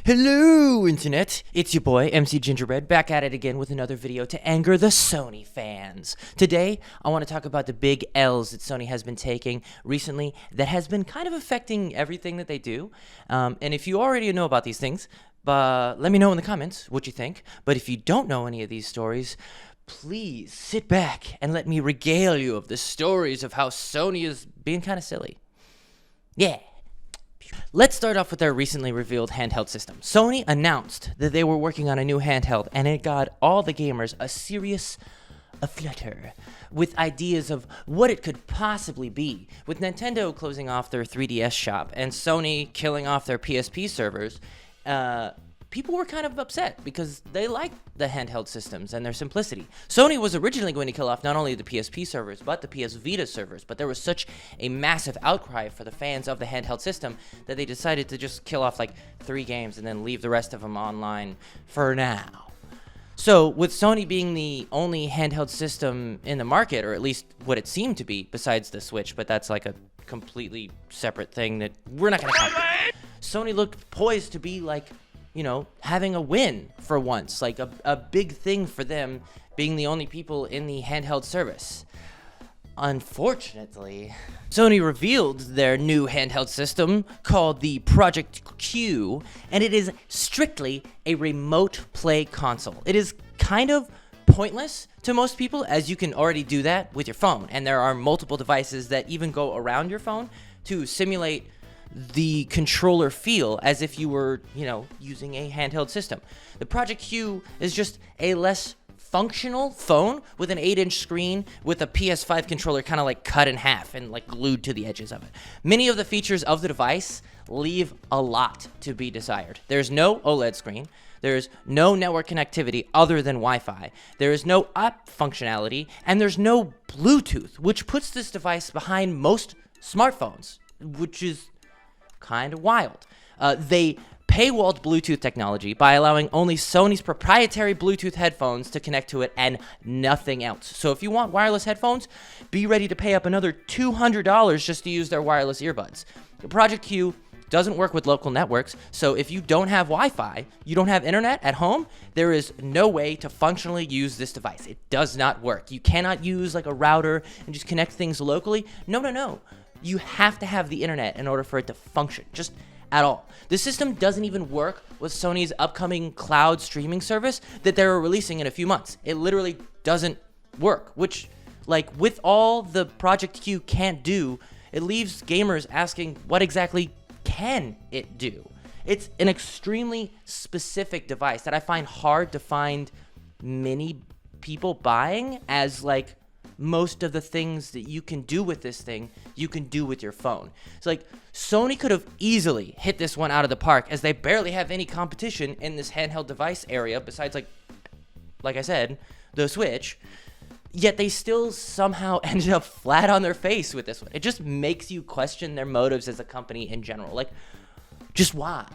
Hello, Internet! It's your boy, MC Gingerbread, back at it again with another video to anger the Sony fans. Today, I want to talk about the big L's that Sony has been taking recently that has been kind of affecting everything that they do. And if you already know about these things, let me know in the comments what you think. But if you don't know any of these stories, please sit back and let me regale you of the stories of how Sony is being kind of silly. Yeah. Let's start off with their recently revealed handheld system. Sony announced that they were working on a new handheld, and it got all the gamers a serious aflutter with ideas of what it could possibly be. With Nintendo closing off their 3DS shop and Sony killing off their PSP servers, people were kind of upset because they liked the handheld systems and their simplicity. Sony was originally going to kill off not only the PSP servers, but the PS Vita servers, but there was such a massive outcry for the fans of the handheld system that they decided to just kill off like 3 games and then leave the rest of them online for now. So, with Sony being the only handheld system in the market, or at least what it seemed to be, besides the Switch, but that's like a completely separate thing that we're not going to talk about, Sony looked poised to be like, you know, having a win for once, like a big thing for them being the only people in the handheld service. Unfortunately, Sony revealed their new handheld system called the Project Q, and it is strictly a remote play console. It is kind of pointless to most people, as you can already do that with your phone, and there are multiple devices that even go around your phone to simulate the controller feel as if you were, you know, using a handheld system. The Project Q is just a less functional phone with an 8-inch screen with a PS5 controller kind of like cut in half and like glued to the edges of it. Many of the features of the device leave a lot to be desired. There's no OLED screen. There's no network connectivity other than Wi-Fi. There is no app functionality, and there's no Bluetooth, which puts this device behind most smartphones, which is kind of wild. They paywalled Bluetooth technology by allowing only Sony's proprietary Bluetooth headphones to connect to it and nothing else. So if you want wireless headphones, be ready to pay up another $200 just to use their wireless earbuds. The Project Q doesn't work with local networks, so if you don't have Wi-Fi, you don't have internet at home, there is no way to functionally use this device. It does not work. You cannot use like a router and just connect things locally. No. You have to have the internet in order for it to function, just at all. The system doesn't even work with Sony's upcoming cloud streaming service that they're releasing in a few months. It literally doesn't work, which, like, with all the Project Q can't do, it leaves gamers asking, what exactly can it do? It's an extremely specific device that I find hard to find many people buying, as, like, most of the things that you can do with this thing, you can do with your phone. It's like Sony could have easily hit this one out of the park, as they barely have any competition in this handheld device area besides, like I said, the Switch. Yet they still somehow ended up flat on their face with this one. It just makes you question their motives as a company in general. Like, just why?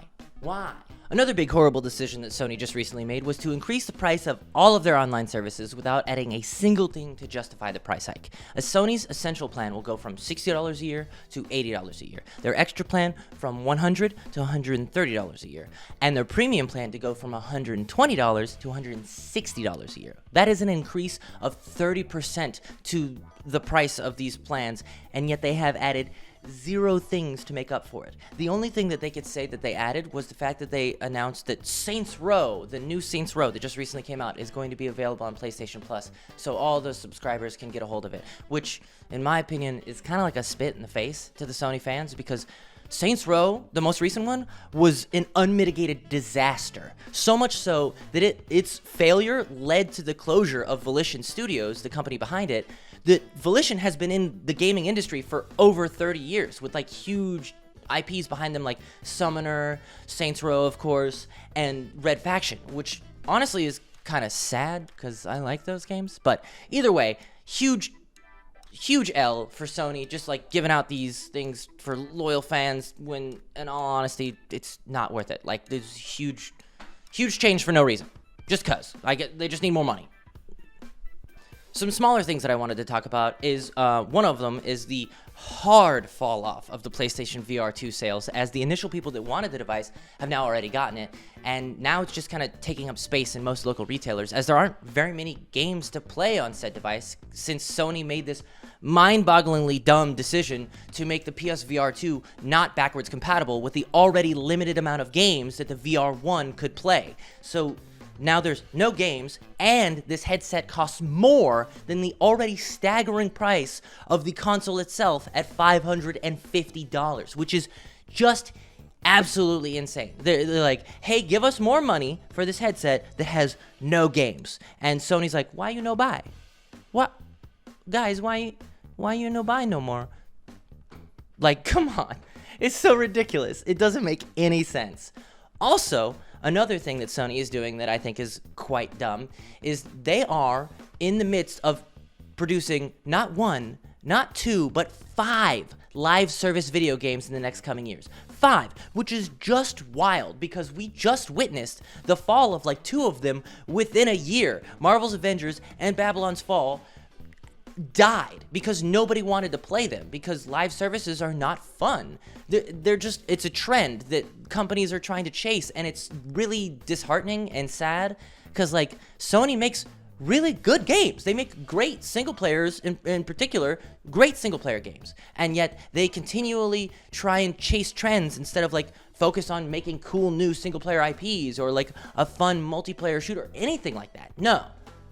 Why? Another big horrible decision that Sony just recently made was to increase the price of all of their online services without adding a single thing to justify the price hike. As Sony's Essential plan will go from $60 a year to $80 a year, their Extra plan from $100 to $130 a year, and their Premium plan to go from $120 to $160 a year. That is an increase of 30% to the price of these plans, and yet they have added 0 things to make up for it. The only thing that they could say that they added was the fact that they announced that Saints Row, the new Saints Row that just recently came out, is going to be available on PlayStation Plus, so all the subscribers can get a hold of it, which, in my opinion, is kind of like a spit in the face to the Sony fans, because Saints Row, the most recent one, was an unmitigated disaster. So much so that its failure led to the closure of Volition Studios, the company behind it. That Volition has been in the gaming industry for over 30 years with like huge IPs behind them like Summoner, Saints Row, of course, and Red Faction, which honestly is kind of sad because I like those games. But either way, huge L for Sony, just like giving out these things for loyal fans when, in all honesty, it's not worth it. Like, there's huge change for no reason, just cause they just need more money. Some smaller things that I wanted to talk about is one of them is the hard fall off of the PlayStation VR 2 sales, as the initial people that wanted the device have now already gotten it, and now it's just kind of taking up space in most local retailers, as there aren't very many games to play on said device since Sony made this mind-bogglingly dumb decision to make the PSVR 2 not backwards compatible with the already limited amount of games that the VR 1 could play. So now there's no games, and this headset costs more than the already staggering price of the console itself at $550, which is just absolutely insane. They're like, hey, give us more money for this headset that has no games. And Sony's like, why you no buy? What? Guys, why you no buy no more? Like, come on. It's so ridiculous. It doesn't make any sense. Also, another thing that Sony is doing that I think is quite dumb is they are in the midst of producing not 1, not 2, but 5 live service video games in the next coming years. 5, which is just wild because we just witnessed the fall of like 2 of them within a year. Marvel's Avengers and Babylon's Fall died because nobody wanted to play them because live services are not fun. They're just, it's a trend that companies are trying to chase, and it's really disheartening and sad because like Sony makes really good games. They make great single players, in particular, great single player games, and yet they continually try and chase trends instead of like focus on making cool new single player IPs or like a fun multiplayer shooter, anything like that. No.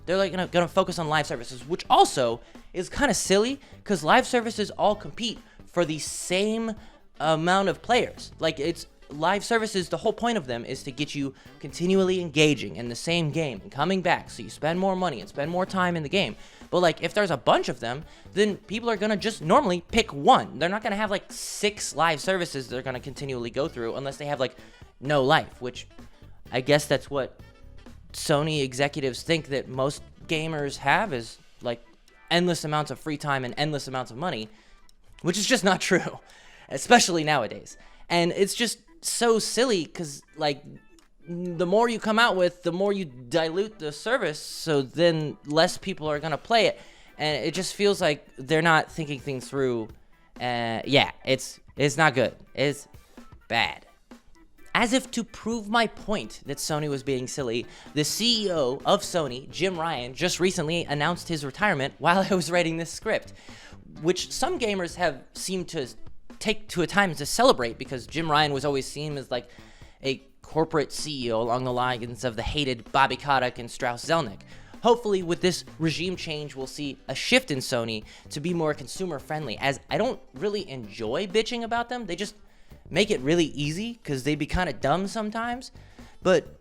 They're like gonna focus on live services, which also is kind of silly because live services all compete for the same amount of players. Like, it's live services, the whole point of them is to get you continually engaging in the same game and coming back, so you spend more money and spend more time in the game. But like, if there's a bunch of them, then people are gonna just normally pick one. They're not gonna have like 6 live services they're gonna continually go through unless they have like no life, which I guess that's what Sony executives think that most gamers have, is like endless amounts of free time and endless amounts of money, which is just not true, especially nowadays. And it's just so silly because like the more you come out with, the more you dilute the service, so then less people are gonna play it, and it just feels like they're not thinking things through. Yeah, it's not good. It's bad. As if to prove my point that Sony was being silly, the CEO of Sony, Jim Ryan, just recently announced his retirement while I was writing this script, which some gamers have seemed to take to a time to celebrate because Jim Ryan was always seen as like a corporate CEO along the lines of the hated Bobby Kotick and Strauss Zelnick. Hopefully, with this regime change, we'll see a shift in Sony to be more consumer-friendly, as I don't really enjoy bitching about them. They just make it really easy because they be kind of dumb sometimes. But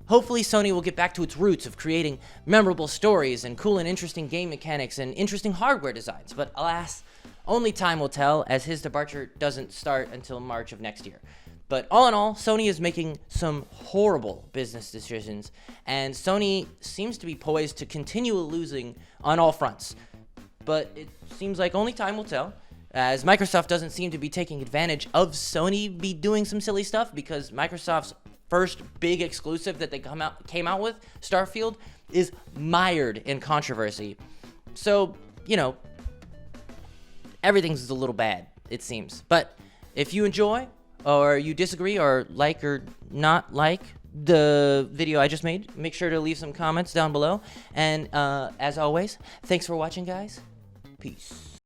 hopefully Sony will get back to its roots of creating memorable stories and cool and interesting game mechanics and interesting hardware designs. But alas, only time will tell, as his departure doesn't start until March of next year. But all in all, Sony is making some horrible business decisions, and Sony seems to be poised to continue losing on all fronts. But it seems like only time will tell, as Microsoft doesn't seem to be taking advantage of Sony be doing some silly stuff, because Microsoft's first big exclusive that they came out with, Starfield, is mired in controversy. So, you know, everything's a little bad, it seems. But if you enjoy, or you disagree, or like or not like the video I just made, make sure to leave some comments down below. And as always, thanks for watching, guys. Peace.